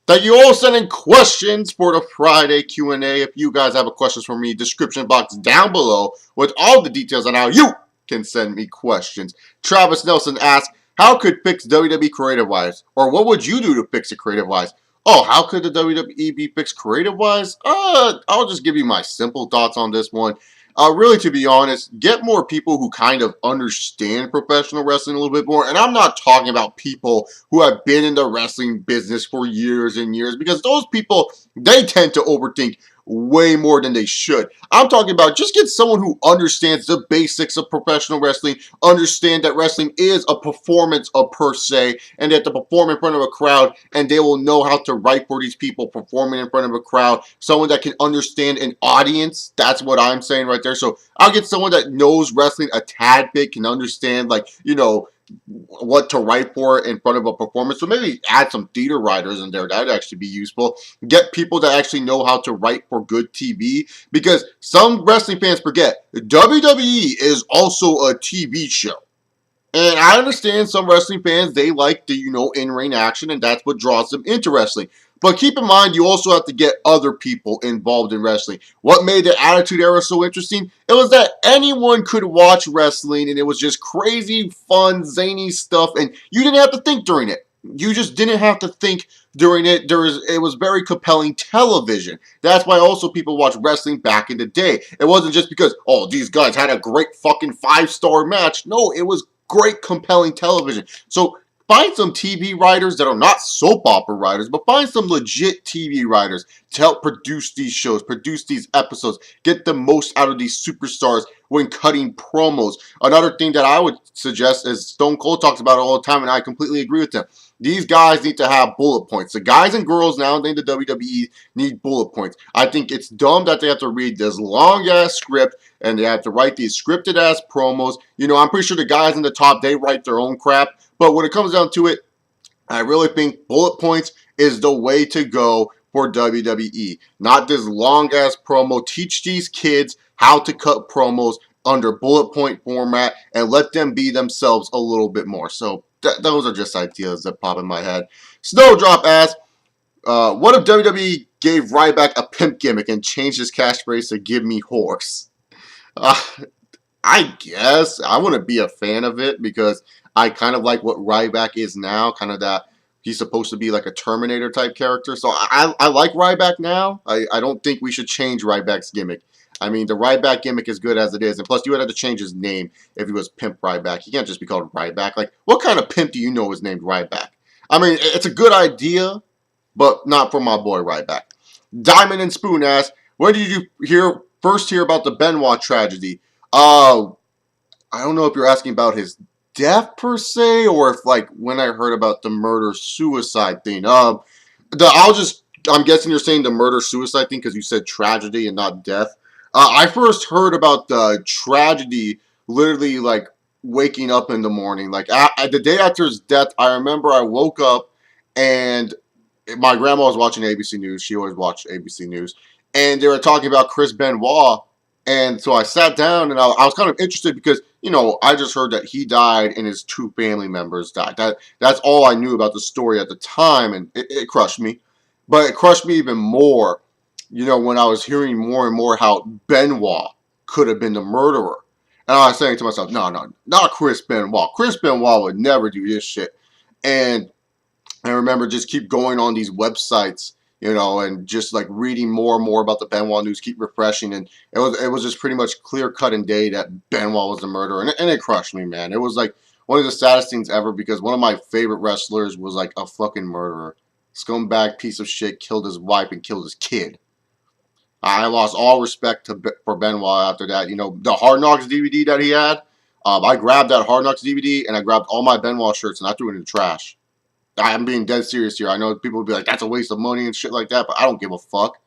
Thank you all sending questions for the Friday Q&A. If you guys have a questions for me, description box down below with all the details on how you can send me questions. Travis Nelson asks, how could fix WWE creative-wise? Or what would you do to fix it creative-wise? Oh, how could the WWE be fixed creative-wise? I'll just give you my simple thoughts on this one. Really, to be honest, get more people who kind of understand professional wrestling a little bit more. And I'm not talking about people who have been in the wrestling business for years and years, because those people, they tend to overthink way more than they should. I'm talking about just get someone who understands the basics of professional wrestling, understand that wrestling is a performance of per se, and they have to perform in front of a crowd, and they will know how to write for these people performing in front of a crowd. Someone that can understand an audience. That's what I'm saying right there. So I'll get someone that knows wrestling a tad bit, can understand, like, what to write for in front of a performance. So maybe add some theater writers in there. That'd actually be useful. Get people that actually know how to write for good TV, because some wrestling fans forget WWE is also a TV show. And I understand some wrestling fans, they like the, in-ring action, and that's what draws them into wrestling. But keep in mind, you also have to get other people involved in wrestling. What made the Attitude Era so interesting? It was that anyone could watch wrestling, and it was just crazy, fun, zany stuff, and you didn't have to think during it. You just didn't have to think during it. It was very compelling television. That's why also people watched wrestling back in the day. It wasn't just because, oh, these guys had a great fucking 5-star match. No, it was great, compelling television. So find some TV writers that are not soap opera writers, but find some legit TV writers to help produce these shows, produce these episodes, get the most out of these superstars when cutting promos. Another thing that I would suggest is Stone Cold talks about it all the time, and I completely agree with him. These guys need to have bullet points. The guys and girls nowadays in the WWE need bullet points. I think it's dumb that they have to read this long-ass script and they have to write these scripted-ass promos. I'm pretty sure the guys in the top, they write their own crap. But when it comes down to it, I really think bullet points is the way to go for WWE. Not this long-ass promo. Teach these kids how to cut promos under bullet point format and let them be themselves a little bit more. So those are just ideas that pop in my head. Snowdrop asks, what if WWE gave Ryback a pimp gimmick and changed his catchphrase to "Give me horse"? Uh, I guess I wouldn't be a fan of it, because I kind of like what Ryback is now, kind of that he's supposed to be like a Terminator type character. So I like Ryback now. I don't think we should change Ryback's gimmick. I mean, the Ryback gimmick is good as it is, and plus you would have to change his name if he was Pimp Ryback. He can't just be called Ryback. Like, what kind of pimp do you know is named Ryback? I mean, it's a good idea, but not for my boy Ryback. Diamond and Spoon asks, when did you first hear about the Benoit tragedy? I don't know if you're asking about his death per se, or if like when I heard about the murder-suicide thing. I'm guessing you're saying the murder-suicide thing because you said tragedy and not death. I first heard about the tragedy literally like waking up in the morning. Like the day after his death, I remember I woke up and my grandma was watching ABC News. She always watched ABC News. And they were talking about Chris Benoit. And so I sat down and I was kind of interested because, I just heard that he died and his 2 family members died. That's all I knew about the story at the time, and it crushed me. But it crushed me even more, when I was hearing more and more how Benoit could have been the murderer. And I was saying to myself, no, not Chris Benoit. Chris Benoit would never do this shit. And I remember just keep going on these websites, and just like reading more and more about the Benoit news, keep refreshing, and it was just pretty much clear cut and day that Benoit was the murderer, and it crushed me, man. It was like one of the saddest things ever, because one of my favorite wrestlers was like a fucking murderer, scumbag piece of shit, killed his wife and killed his kid. I lost all respect for Benoit after that. The Hard Knocks DVD that he had, I grabbed that Hard Knocks DVD and I grabbed all my Benoit shirts and I threw it in the trash. I'm being dead serious here. I know people will be like, that's a waste of money and shit like that, but I don't give a fuck.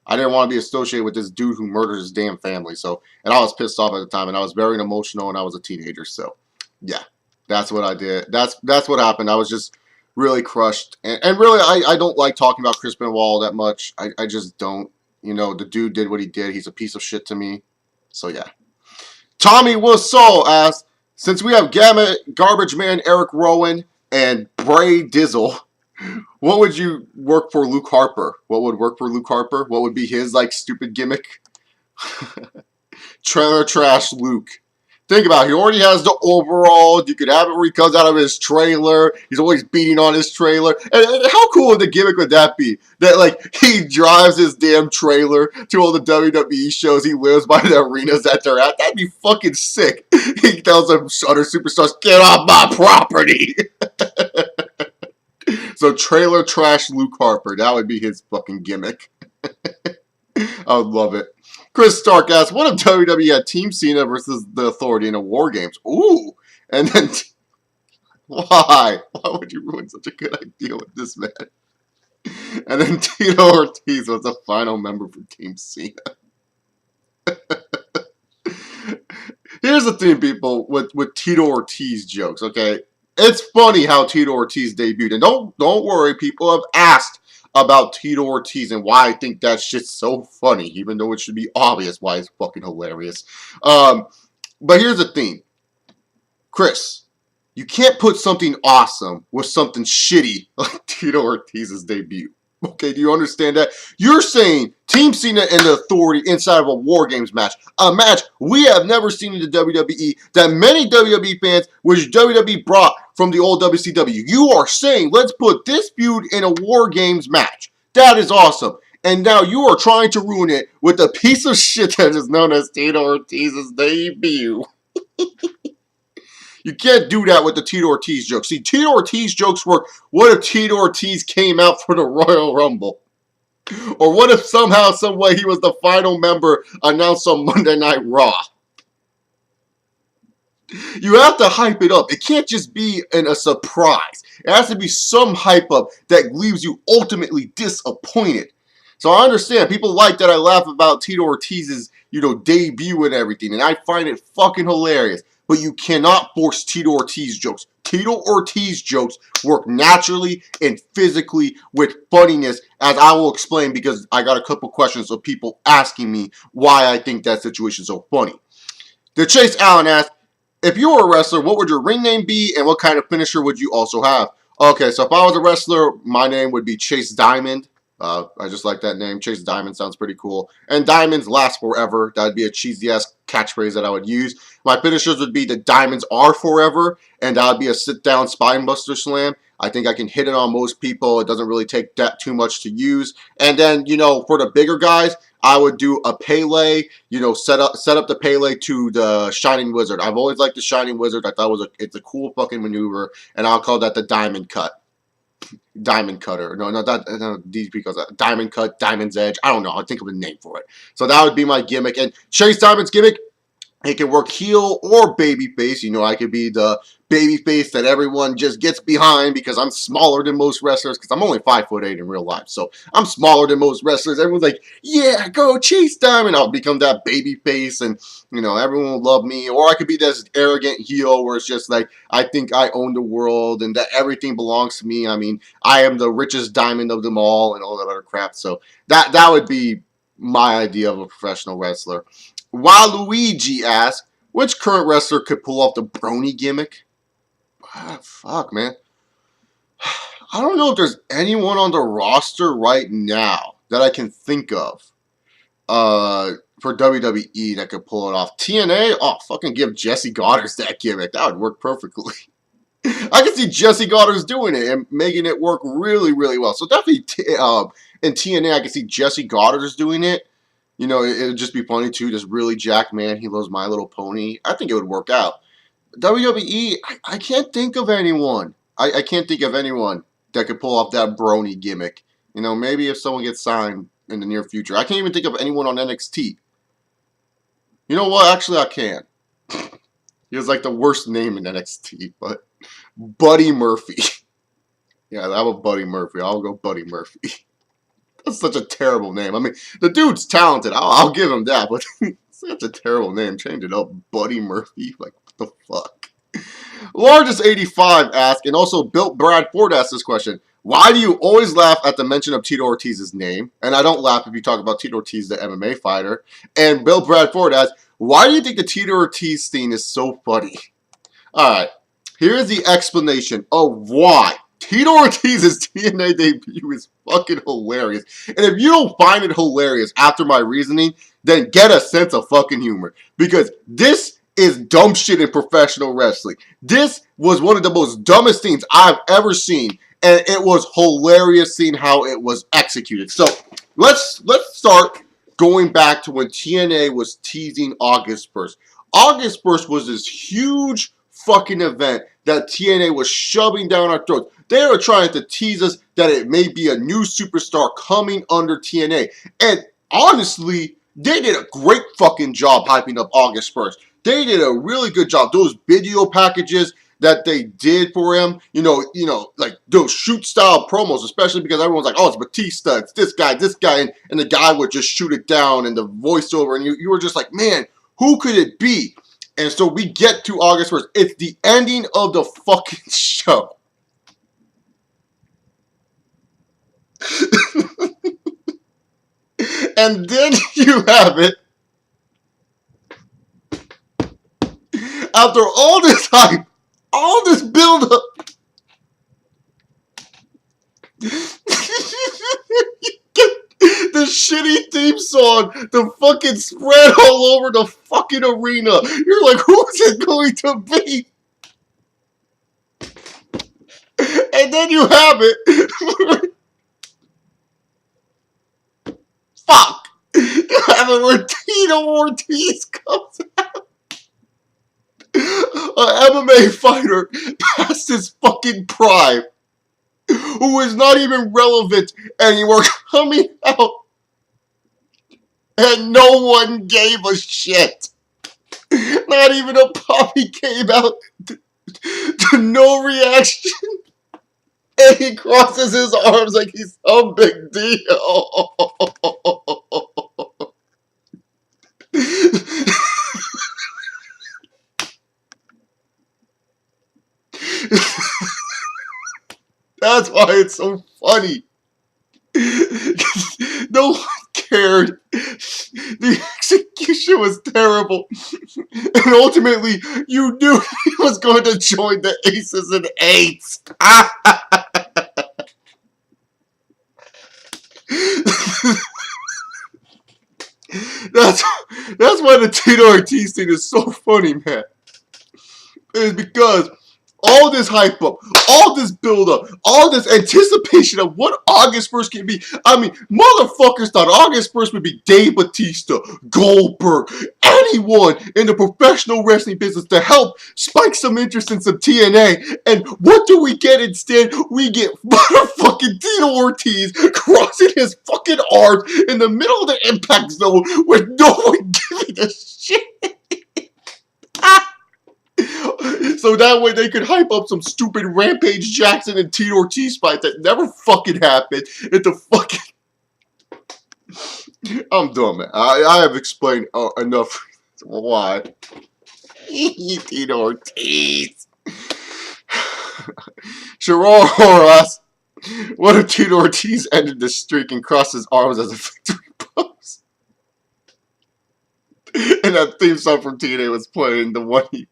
I didn't want to be associated with this dude who murdered his damn family. And I was pissed off at the time, and I was very emotional, and I was a teenager. So, yeah, that's what I did. That's what happened. I was just really crushed. And really, I don't like talking about Chris Benoit all that much. I just don't. The dude did what he did. He's a piece of shit to me. So, yeah. Tommy Wiseau asks, since we have Garbage Man Eric Rowan and Bray Dizzle, What would you work for Luke Harper? What would work for Luke Harper? What would be his, like, stupid gimmick? Trailer Trash Luke. Think about it. He already has the overall. You could have it where he comes out of his trailer. He's always beating on his trailer. And how cool of the gimmick would that be? That, like, he drives his damn trailer to all the WWE shows. He lives by the arenas that they're at. That'd be fucking sick. He tells them other superstars, get off my property. So Trailer Trash Luke Harper. That would be his fucking gimmick. I would love it. Chris Stark asks, what if WWE had Team Cena versus the Authority in a War Games? Ooh. And then, why? Why would you ruin such a good idea with this man? And then Tito Ortiz was the final member for Team Cena. Here's the thing, people, with Tito Ortiz jokes, okay? It's funny how Tito Ortiz debuted. And don't worry, people have asked about Tito Ortiz and why I think that shit's so funny, even though it should be obvious why it's fucking hilarious. But here's the thing. Chris, you can't put something awesome with something shitty like Tito Ortiz's debut. Okay, do you understand that? You're saying Team Cena and the Authority inside of a War Games match. A match we have never seen in the WWE that many WWE fans, which WWE brought from the old WCW. You are saying, let's put this feud in a War Games match. That is awesome. And now you are trying to ruin it with a piece of shit that is known as Tito Ortiz's debut. You can't do that with the Tito Ortiz jokes. See, Tito Ortiz jokes work. What if Tito Ortiz came out for the Royal Rumble? Or what if somehow, some way, he was the final member announced on Monday Night Raw? You have to hype it up. It can't just be a surprise. It has to be some hype up that leaves you ultimately disappointed. So I understand. People like that I laugh about Tito Ortiz's, debut and everything. And I find it fucking hilarious. But you cannot force Tito Ortiz jokes. Tito Ortiz jokes work naturally and physically with funniness, as I will explain because I got a couple questions of people asking me why I think that situation is so funny. The Chase Allen asked, if you were a wrestler, what would your ring name be and what kind of finisher would you also have? Okay, so if I was a wrestler, my name would be Chase Diamond. I just like that name. Chase Diamond sounds pretty cool. And diamonds last forever. That would be a cheesy-ass catchphrase that I would use. My finishers would be the diamonds are forever. And that would be a sit-down spinebuster slam. I think I can hit it on most people. It doesn't really take that too much to use. And then, for the bigger guys, I would do a Pele, set up the Pele to the Shining Wizard. I've always liked the Shining Wizard. I thought it's a cool fucking maneuver. And I'll call that the Diamond Cut. Diamond Cutter. No, DDP calls that Diamond Cut, Diamond's Edge. I don't know. I'll think of a name for it. So that would be my gimmick. And Chase Diamond's gimmick, it can work heel or babyface. I could be the babyface that everyone just gets behind because I'm smaller than most wrestlers because I'm only 5'8" in real life. So I'm smaller than most wrestlers. Everyone's like, yeah, go Chase Diamond. I'll become that babyface and, everyone will love me. Or I could be this arrogant heel where it's just like, I think I own the world and that everything belongs to me. I mean, I am the richest diamond of them all and all that other crap. So that would be my idea of a professional wrestler. Waluigi asks, which current wrestler could pull off the brony gimmick? Fuck, man. I don't know if there's anyone on the roster right now that I can think of for WWE that could pull it off. TNA? Oh, fucking give Jesse Goddard that gimmick. That would work perfectly. I can see Jesse Goddard doing it and making it work really, really well. So definitely in TNA, I can see Jesse Goddard doing it. It would just be funny too. Just really jacked man. He loves My Little Pony. I think it would work out. WWE, I can't think of anyone. I can't think of anyone that could pull off that brony gimmick. Maybe if someone gets signed in the near future. I can't even think of anyone on NXT. You know what? Actually, I can. He has like the worst name in NXT, but Buddy Murphy. Yeah, I have a Buddy Murphy. I'll go Buddy Murphy. That's such a terrible name. I mean, the dude's talented. I'll give him that, but such a terrible name. Change it up. Buddy Murphy. Like, what the fuck? Largest 85 asked, and also Bill Bradford asked this question. Why do you always laugh at the mention of Tito Ortiz's name? And I don't laugh if you talk about Tito Ortiz, the MMA fighter. And Bill Bradford asked, why do you think the Tito Ortiz thing is so funny? Alright, here's the explanation of why Tito Ortiz's TNA debut is fucking hilarious. And if you don't find it hilarious after my reasoning, then get a sense of fucking humor. Because this is dumb shit in professional wrestling. This was one of the most dumbest things I've ever seen. And it was hilarious seeing how it was executed. So let's start going back to when TNA was teasing August 1st. August 1st was this huge fucking event that TNA was shoving down our throats. They were trying to tease us that it may be a new superstar coming under TNA. And honestly, they did a great fucking job hyping up August 1st. They did a really good job. Those video packages that they did for him, you know, like those shoot style promos, especially because everyone's like, oh, it's Batista, it's this guy, and the guy would just shoot it down and the voiceover, and you were just like, man, who could it be? And so we get to August 1st. It's the ending of the fucking show. And then you have it. After all this hype, all this build-up, you get the shitty theme song, the fucking spread all over the fucking arena. You're like, who's it going to be? And then you have it. Fuck. You have it where Tito Ortiz comes out. An MMA fighter past his fucking prime, who is not even relevant anymore, coming out, and no one gave a shit. Not even a puppy came out to no reaction. And he crosses his arms like he's some big deal. That's why it's so funny. No one cared. The execution was terrible. And ultimately, you knew he was going to join the Aces and Eights. That's why the Tito Ortiz thing is so funny, man. It's because all this hype up, all this build up, all this anticipation of what August 1st can be. I mean, motherfuckers thought August 1st would be Dave Batista, Goldberg, anyone in the professional wrestling business to help spike some interest in some TNA. And what do we get instead? We get motherfucking Tito Ortiz crossing his fucking arms in the middle of the impact zone with no one giving a shit. So that way they could hype up some stupid Rampage Jackson and Tito Ortiz fight that never fucking happened. It's a fucking... I'm done, man. I have explained enough why. Tito Ortiz. Sharon asks, what if Tito Ortiz ended the streak and crossed his arms as a victory pose? And that theme song from TNA was playing, the one he...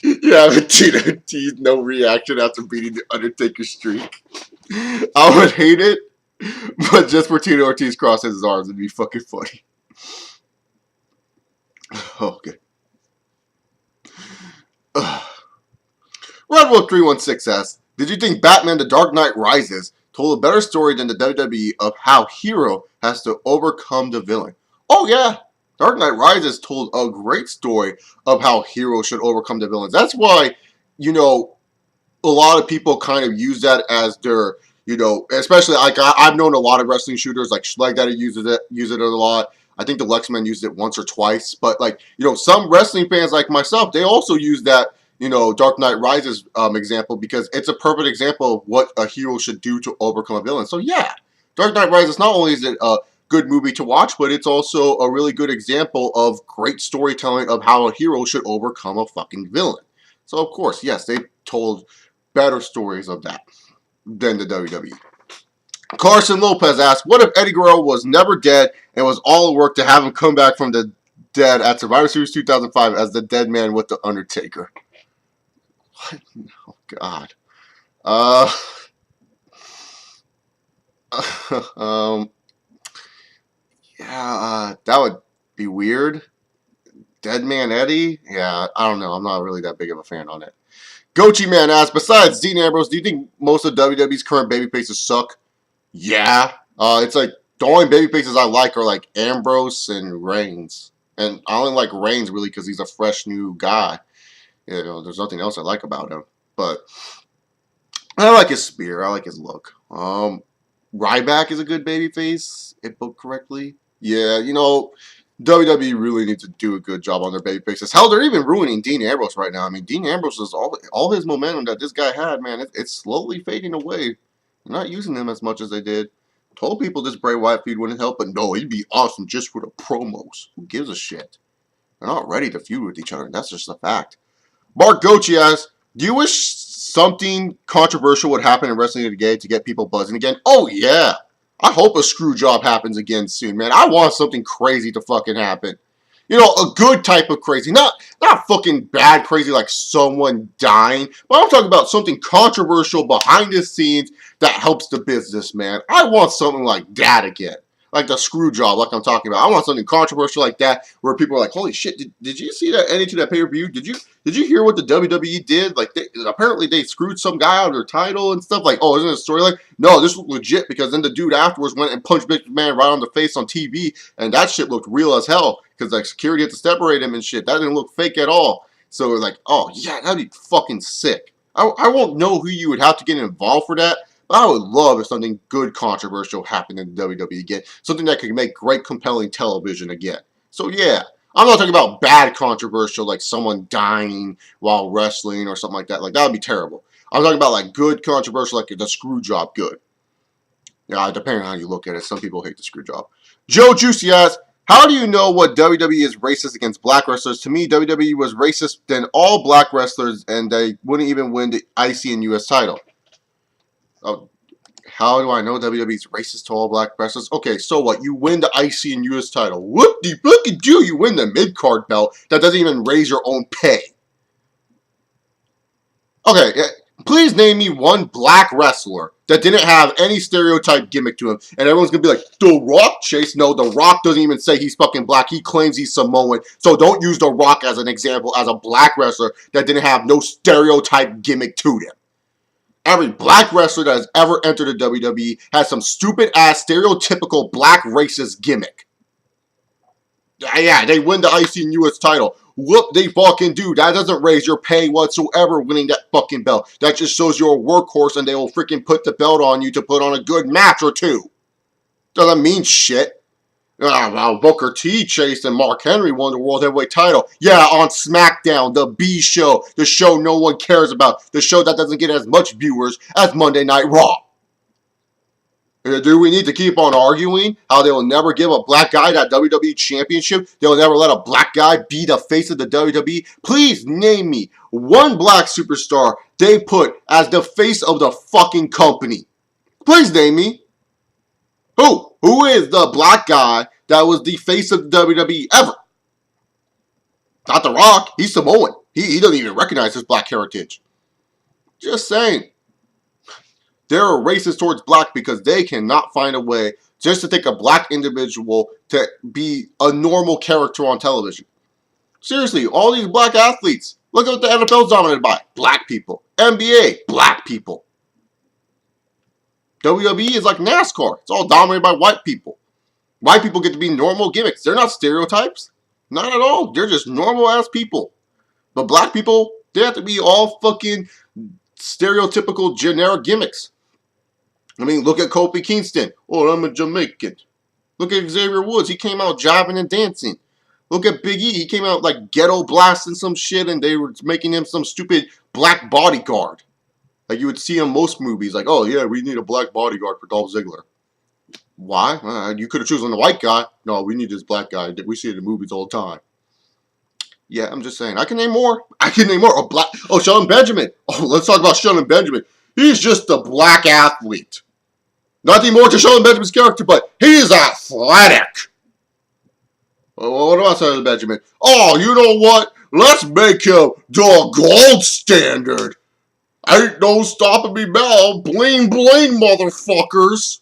Yeah, but Tito Ortiz, no reaction after beating the Undertaker streak. I would hate it, but just for Tito Ortiz crossing his arms, it'd be fucking funny. Okay. Redwood316 asks, did you think Batman The Dark Knight Rises told a better story than the WWE of how Hero has to overcome the villain? Oh yeah. Dark Knight Rises told a great story of how heroes should overcome the villains. That's why, you know, a lot of people kind of use that as their, you know, especially like I've known a lot of wrestling shooters like Schleg that uses it a lot. I think the Lexman used it once or twice, but like, you know, some wrestling fans like myself, they also use that, you know, Dark Knight Rises example because it's a perfect example of what a hero should do to overcome a villain. So yeah, Dark Knight Rises, not only is it good movie to watch, but it's also a really good example of great storytelling of how a hero should overcome a fucking villain. So of course, yes, they told better stories of that than the WWE. Carson Lopez asked, what if Eddie Guerrero was never dead and was all work to have him come back from the dead at Survivor Series 2005 as the dead man with the Undertaker? What? Oh, God. Uh, um, yeah, that would be weird. Dead Man Eddie? Yeah, I don't know. I'm not really that big of a fan on it. Gochi Man asks, besides Dean Ambrose, do you think most of WWE's current babyfaces suck? Yeah. It's like the only babyfaces I like are like Ambrose and Reigns. And I only like Reigns really because he's a fresh new guy. You know, there's nothing else I like about him. But I like his spear. I like his look. Ryback is a good babyface, if booked correctly. Yeah, you know, WWE really needs to do a good job on their babyfaces. Hell, they're even ruining Dean Ambrose right now. I mean, Dean Ambrose is all his momentum that this guy had, man. It's slowly fading away. They're not using him as much as they did. Told people this Bray Wyatt feud wouldn't help, but no, he'd be awesome just for the promos. Who gives a shit? They're not ready to feud with each other. That's just a fact. Mark Gochi asks, do you wish something controversial would happen in wrestling today to get people buzzing again? Oh, yeah. I hope a screw job happens again soon, man. I want something crazy to fucking happen. You know, a good type of crazy. Not fucking bad crazy like someone dying. But I'm talking about something controversial behind the scenes that helps the business, man. I want something like that again. Like the screw job, like I'm talking about. I want something controversial like that where people are like, holy shit, did you see that ending to that pay-per-view? Did you hear what the WWE did? Like, apparently they screwed some guy out of their title and stuff. Like, oh, isn't it a storyline? No, this was legit because then the dude afterwards went and punched Big Man right on the face on TV, and that shit looked real as hell because like security had to separate him and shit. That didn't look fake at all. So we're like, oh yeah, that'd be fucking sick. I won't know who you would have to get involved for that. But I would love if something good controversial happened in the WWE again. Something that could make great compelling television again. So yeah, I'm not talking about bad controversial like someone dying while wrestling or something like that. Like that would be terrible. I'm talking about like good controversial like the screw job good. Yeah, depending on how you look at it. Some people hate the screw job. Joe Juicy asks, how do you know what WWE is racist against black wrestlers? To me, WWE was racist than all black wrestlers and they wouldn't even win the IC and US title. Oh, how do I know WWE's racist to all black wrestlers? Okay, so what? You win the IC and US title. What the fuck did you? You win the mid-card belt that doesn't even raise your own pay. Okay, please name me one black wrestler that didn't have any stereotype gimmick to him. And everyone's going to be like, The Rock, Chase? No, The Rock doesn't even say he's fucking black. He claims he's Samoan. So don't use The Rock as an example as a black wrestler that didn't have no stereotype gimmick to them. Every black wrestler that has ever entered the WWE has some stupid-ass, stereotypical black racist gimmick. Yeah, they win the IC and US title. Whoop, they fucking do. That doesn't raise your pay whatsoever winning that fucking belt. That just shows you're a workhorse and they will freaking put the belt on you to put on a good match or two. Doesn't mean shit. Well, Booker T, Chase, and Mark Henry won the World Heavyweight title. Yeah, on SmackDown, the B show. The show no one cares about. The show that doesn't get as much viewers as Monday Night Raw. Do we need to keep on arguing how they will never give a black guy that WWE championship? They will never let a black guy be the face of the WWE? Please name me one black superstar they put as the face of the fucking company. Please name me. Who? Who is the black guy that was the face of the WWE ever? Not The Rock. He's Samoan. He doesn't even recognize his black heritage. Just saying. They're racist towards black because they cannot find a way just to take a black individual to be a normal character on television. Seriously, all these black athletes. Look at what the NFL's dominated by. Black people. NBA. Black people. WWE is like NASCAR. It's all dominated by white people. White people get to be normal gimmicks. They're not stereotypes. Not at all. They're just normal-ass people. But black people, they have to be all fucking stereotypical generic gimmicks. I mean, look at Kofi Kingston. Oh, I'm a Jamaican. Look at Xavier Woods. He came out jiving and dancing. Look at Big E. He came out like ghetto blasting some shit and they were making him some stupid black bodyguard. Like you would see in most movies. Like, oh yeah, we need a black bodyguard for Dolph Ziggler. Why? You could have chosen a white guy. No, we need this black guy. We see it in movies all the time. Yeah, I'm just saying. I can name more. Oh, Shelton Benjamin. Oh, let's talk about Shelton Benjamin. He's just a black athlete. Nothing more to Shelton Benjamin's character, but he's athletic. Well, what about Shelton Benjamin? Oh, you know what? Let's make him the gold standard. Ain't no stopping me now. Bling bling, motherfuckers.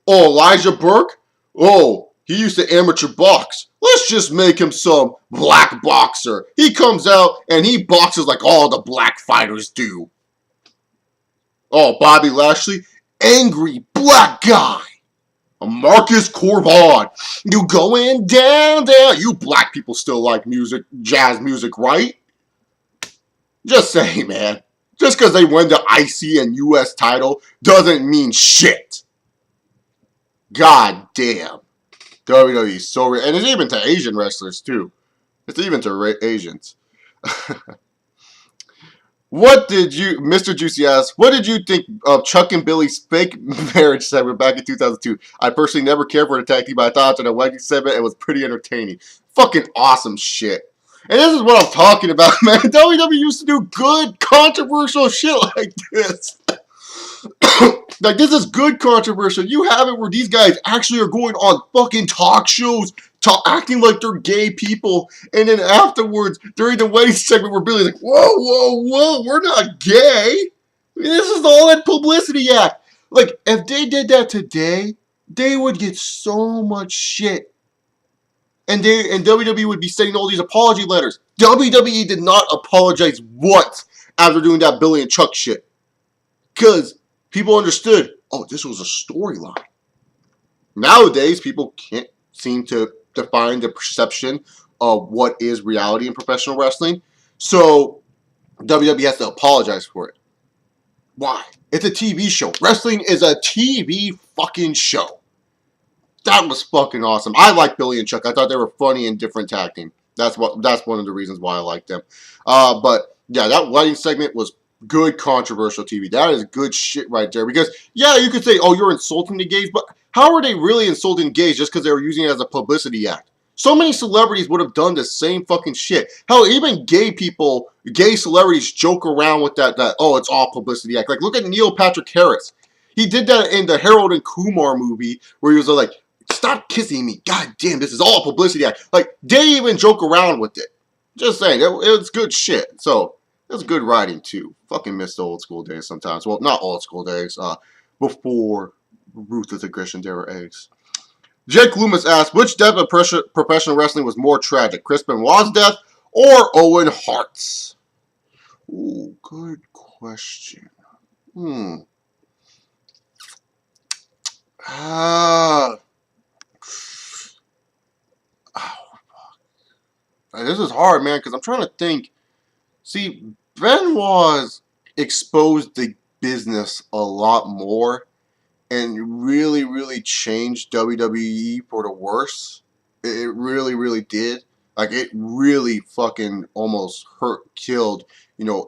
Oh, Elijah Burke? Oh, he used to amateur box. Let's just make him some black boxer. He comes out and he boxes like all the black fighters do. Oh, Bobby Lashley? Angry black guy. Marcus Corbin. You going down there. You black people still like music, jazz music, right? Just saying, man. Just because they win the IC and US title doesn't mean shit. God damn. WWE is so... And it's even to Asian wrestlers, too. It's even to Asians. What did you... Mr. Juicy asks, what did you think of Chuck and Billy's fake marriage segment back in 2002? I personally never cared for the tag team, but I thought after the wedding segment, it was pretty entertaining. Fucking awesome shit. And this is what I'm talking about, man. WWE used to do good, controversial shit like this. Like, this is good controversial. You have it where these guys actually are going on fucking talk shows, acting like they're gay people, and then afterwards, during the wedding segment, where Billy's like, whoa, whoa, whoa, we're not gay. This is all that publicity act. Like, if they did that today, they would get so much shit. And WWE would be sending all these apology letters. WWE did not apologize once after doing that Billy and Chuck shit. Because people understood, oh, this was a storyline. Nowadays, people can't seem to define the perception of what is reality in professional wrestling. So WWE has to apologize for it. Why? It's a TV show. Wrestling is a TV fucking show. That was fucking awesome. I like Billy and Chuck. I thought they were funny and different tag team. That's one of the reasons why I like them. But yeah, that wedding segment was good controversial TV. That is good shit right there. Because yeah, you could say, oh, you're insulting the gays, but how are they really insulting gays just because they were using it as a publicity act? So many celebrities would have done the same fucking shit. Hell, even gay people, gay celebrities joke around with that oh, it's all publicity act. Like, look at Neil Patrick Harris. He did that in the Harold and Kumar movie where he was like, stop kissing me. God damn, this is all publicity act. Like, they even joke around with it. Just saying, it was good shit. So, it was good writing, too. Fucking miss the old school days sometimes. Well, not old school days. Before ruthless aggression, there were eggs. Jake Loomis asked, which death of professional wrestling was more tragic? Chris Benoit's death or Owen Hart's? Ooh, good question. This is hard, man, because I'm trying to think. See, Benoit's exposed the business a lot more and really, really changed WWE for the worse. It really, really did. Like, it really fucking almost killed,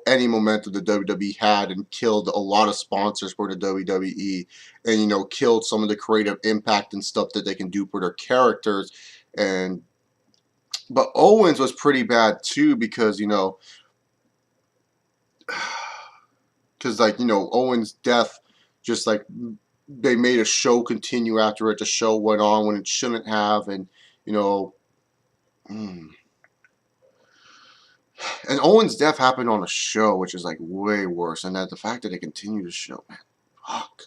any momentum the WWE had and killed a lot of sponsors for the WWE and, killed some of the creative impact and stuff that they can do for their characters. But Owens was pretty bad too because, Owens' death, just like they made a show continue after it. The show went on when it shouldn't have, and and Owens' death happened on a show, which is like way worse. And that the fact that they continue the show, man, fuck.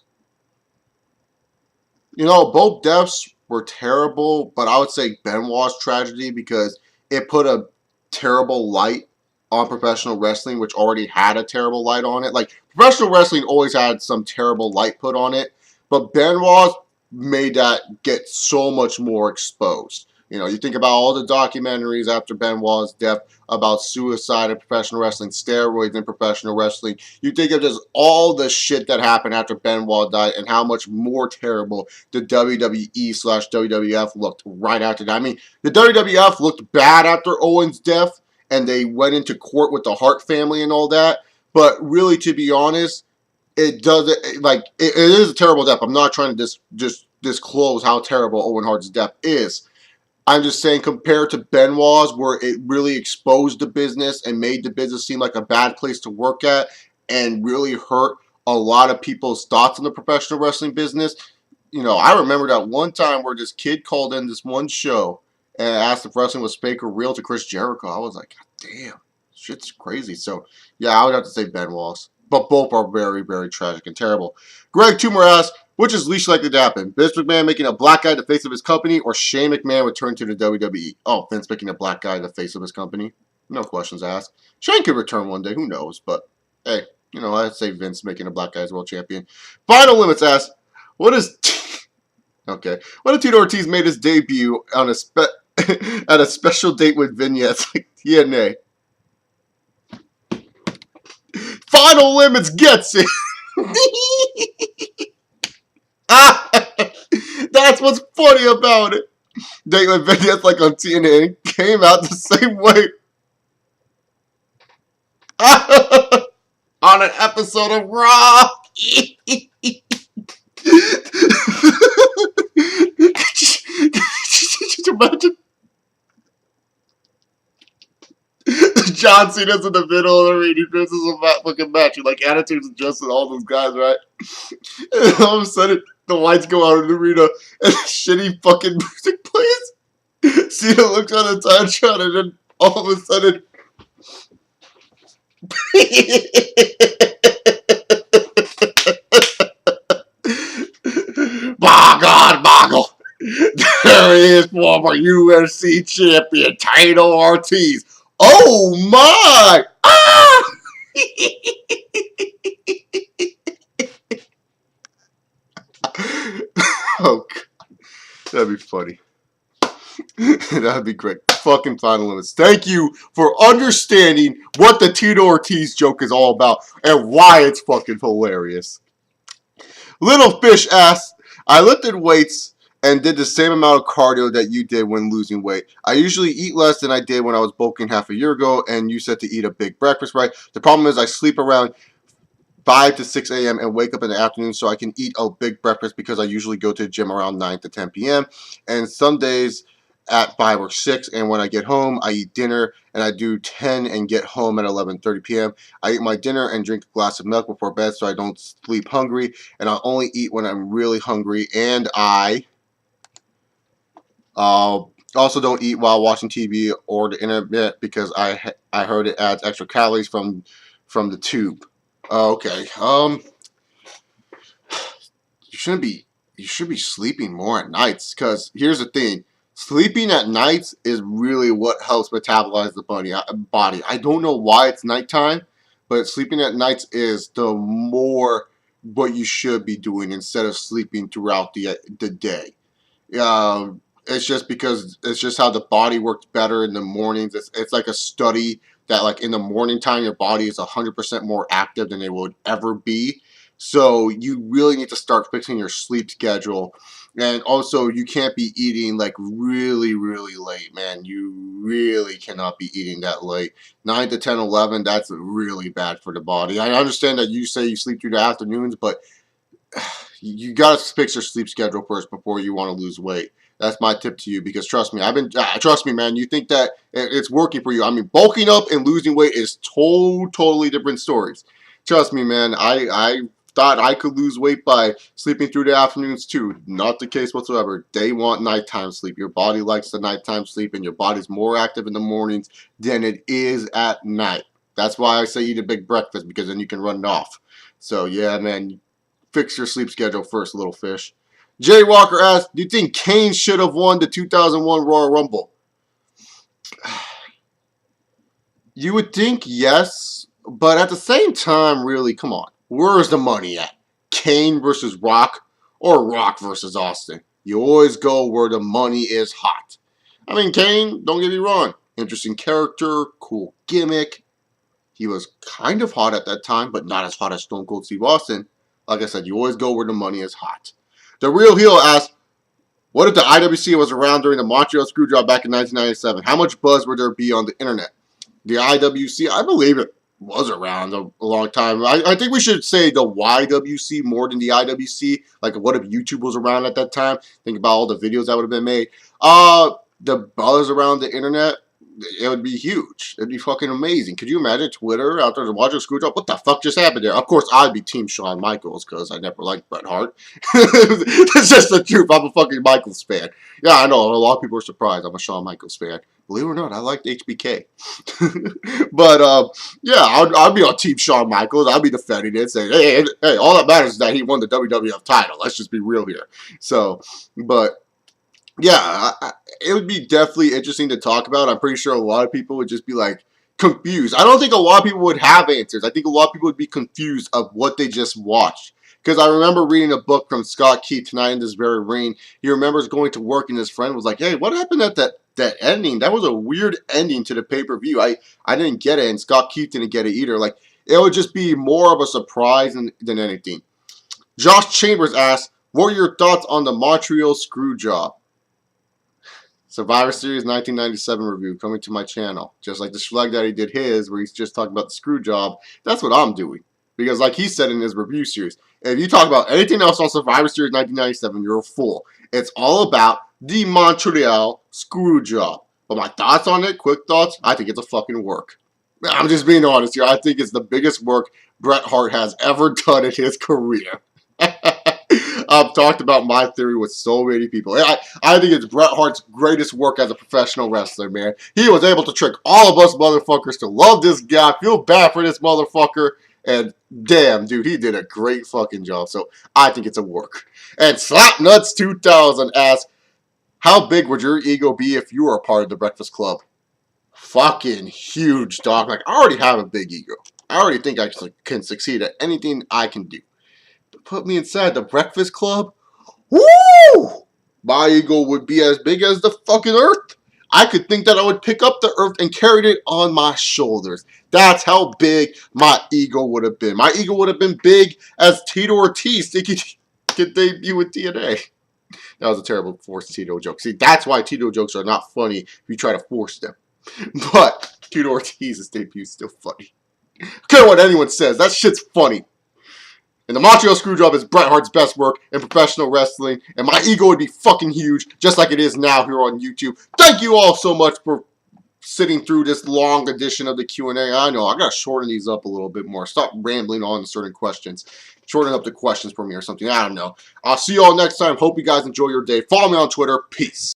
Both deaths were terrible, but I would say Benoit's tragedy because it put a terrible light on professional wrestling, which already had a terrible light on it. Like, professional wrestling always had some terrible light put on it, but Benoit made that get so much more exposed. You think about all the documentaries after Benoit's death about suicide in professional wrestling, steroids in professional wrestling. You think of just all the shit that happened after Benoit died and how much more terrible the WWE/WWF looked right after that. I mean, the WWF looked bad after Owens' death, and they went into court with the Hart family and all that. But really, to be honest, it doesn't, like, it is a terrible death. I'm not trying to just disclose how terrible Owen Hart's death is. I'm just saying, compared to Benoit's, where it really exposed the business and made the business seem like a bad place to work at and really hurt a lot of people's thoughts in the professional wrestling business. I remember that one time where this kid called in this one show and asked if wrestling was fake or real to Chris Jericho. I was like, God damn, shit's crazy. So, yeah, I would have to say Benoit's. But both are very, very tragic and terrible. Greg Toomer asks, which is least likely to happen? Vince McMahon making a black guy the face of his company, or Shane McMahon return to the WWE? Oh, Vince making a black guy the face of his company? No questions asked. Shane could return one day, who knows? But, hey, you know, I'd say Vince making a black guy as world champion. Final Limits asks, what is... Okay. What if Tito Ortiz made his debut on at a special date with vignettes like TNA? Final Limits gets it. That's what's funny about it. Date with vignettes like on TNA came out the same way. On an episode of Raw. Could you imagine? John Cena's in the middle of the ring. This is a fucking match. Like, Attitude's adjusting all those guys, right? And all of a sudden, the lights go out in the arena, and shitty fucking music plays. Cena looks on the time shot, and then all of a sudden... My God, Michael! There he is, former UFC champion Tito Ortiz. Oh my! Ah! Oh, God. That'd be funny. That'd be great. Fucking Final Limits. Thank you for understanding what the Tito Ortiz joke is all about and why it's fucking hilarious. Little Fish asks, I lifted weights and did the same amount of cardio that you did when losing weight. I usually eat less than I did when I was bulking half a year ago, and you said to eat a big breakfast, right? The problem is I sleep around 5 to 6 a.m. and wake up in the afternoon, so I can eat a big breakfast because I usually go to the gym around 9 to 10 p.m. And some days at 5 or 6, and when I get home, I eat dinner, and I do 10 and get home at 11:30 p.m. I eat my dinner and drink a glass of milk before bed so I don't sleep hungry, and I only eat when I'm really hungry, and I... also don't eat while watching TV or the internet because I heard it adds extra calories from the tube. Okay. You should be sleeping more at nights, because here's the thing. Sleeping at nights is really what helps metabolize the body. I don't know why it's nighttime, but sleeping at nights is the more what you should be doing instead of sleeping throughout the day. It's just because it's just how the body works better in the mornings. It's like a study that, like, in the morning time, your body is 100% more active than it would ever be. So you really need to start fixing your sleep schedule. And also, you can't be eating like really, really late, man. You really cannot be eating that late. 9 to 10, 11, that's really bad for the body. I understand that you say you sleep through the afternoons, but you got to fix your sleep schedule first before you want to lose weight. That's my tip to you, because trust me, trust me, man. You think that it's working for you. I mean, bulking up and losing weight is totally different stories. Trust me, man. I thought I could lose weight by sleeping through the afternoons too. Not the case whatsoever. They want nighttime sleep. Your body likes the nighttime sleep, and your body's more active in the mornings than it is at night. That's why I say eat a big breakfast, because then you can run it off. So yeah, man, fix your sleep schedule first, little fish. Jay Walker asks, do you think Kane should have won the 2001 Royal Rumble? You would think yes, but at the same time, really, come on. Where's the money at? Kane versus Rock, or Rock versus Austin? You always go where the money is hot. I mean, Kane, don't get me wrong. Interesting character, cool gimmick. He was kind of hot at that time, but not as hot as Stone Cold Steve Austin. Like I said, you always go where the money is hot. The Real Heel asks, what if the IWC was around during the Montreal Screwjob back in 1997? How much buzz would there be on the internet? The IWC, I believe it was around a long time. I think we should say the YWC more than the IWC. Like, what if YouTube was around at that time? Think about all the videos that would have been made. The buzz around the internet, it would be huge. It'd be fucking amazing. Could you imagine Twitter out there watching Screwjob? What the fuck just happened there? Of course, I'd be Team Shawn Michaels because I never liked Bret Hart. That's just the truth. I'm a fucking Michaels fan. Yeah, I know. A lot of people are surprised I'm a Shawn Michaels fan. Believe it or not, I liked HBK. But, yeah, I'd be on Team Shawn Michaels. I'd be defending it, saying, hey, all that matters is that he won the WWF title. Let's just be real here. So, but... yeah, it would be definitely interesting to talk about. I'm pretty sure a lot of people would just be like confused. I don't think a lot of people would have answers. I think a lot of people would be confused of what they just watched. Because I remember reading a book from Scott Keith, Tonight in This Very Rain. He remembers going to work and his friend was like, hey, what happened at that ending? That was a weird ending to the pay-per-view. I didn't get it, and Scott Keith didn't get it either. Like, it would just be more of a surprise than anything. Josh Chambers asks, what are your thoughts on the Montreal Screwjob? Survivor Series 1997 review coming to my channel. Just like the Schleg Daddy did his, where he's just talking about the screw job. That's what I'm doing. Because like he said in his review series, if you talk about anything else on Survivor Series 1997, you're a fool. It's all about the Montreal screw job. But my thoughts on it, quick thoughts, I think it's a fucking work. I'm just being honest here. I think it's the biggest work Bret Hart has ever done in his career. I've talked about my theory with so many people. I think it's Bret Hart's greatest work as a professional wrestler, man. He was able to trick all of us motherfuckers to love this guy, feel bad for this motherfucker, and damn, dude, he did a great fucking job. So I think it's a work. And Slapnuts2000 asks, how big would your ego be if you were a part of the Breakfast Club? Fucking huge, dog. Like, I already have a big ego. I already think I can succeed at anything I can do. Put me inside the Breakfast Club, woo! My ego would be as big as the fucking earth. I could think that I would pick up the earth and carry it on my shoulders. That's how big my ego would have been. My ego would have been big as Tito Ortiz thinking he could debut with TNA. That was a terrible forced Tito joke. See, that's why Tito jokes are not funny if you try to force them. But Tito Ortiz's debut is still funny. I don't care what anyone says. That shit's funny. And the Montreal Screwjob is Bret Hart's best work in professional wrestling. And my ego would be fucking huge, just like it is now here on YouTube. Thank you all so much for sitting through this long edition of the Q&A. I know, I gotta shorten these up a little bit more. Stop rambling on certain questions. Shorten up the questions for me or something. I don't know. I'll see you all next time. Hope you guys enjoy your day. Follow me on Twitter. Peace.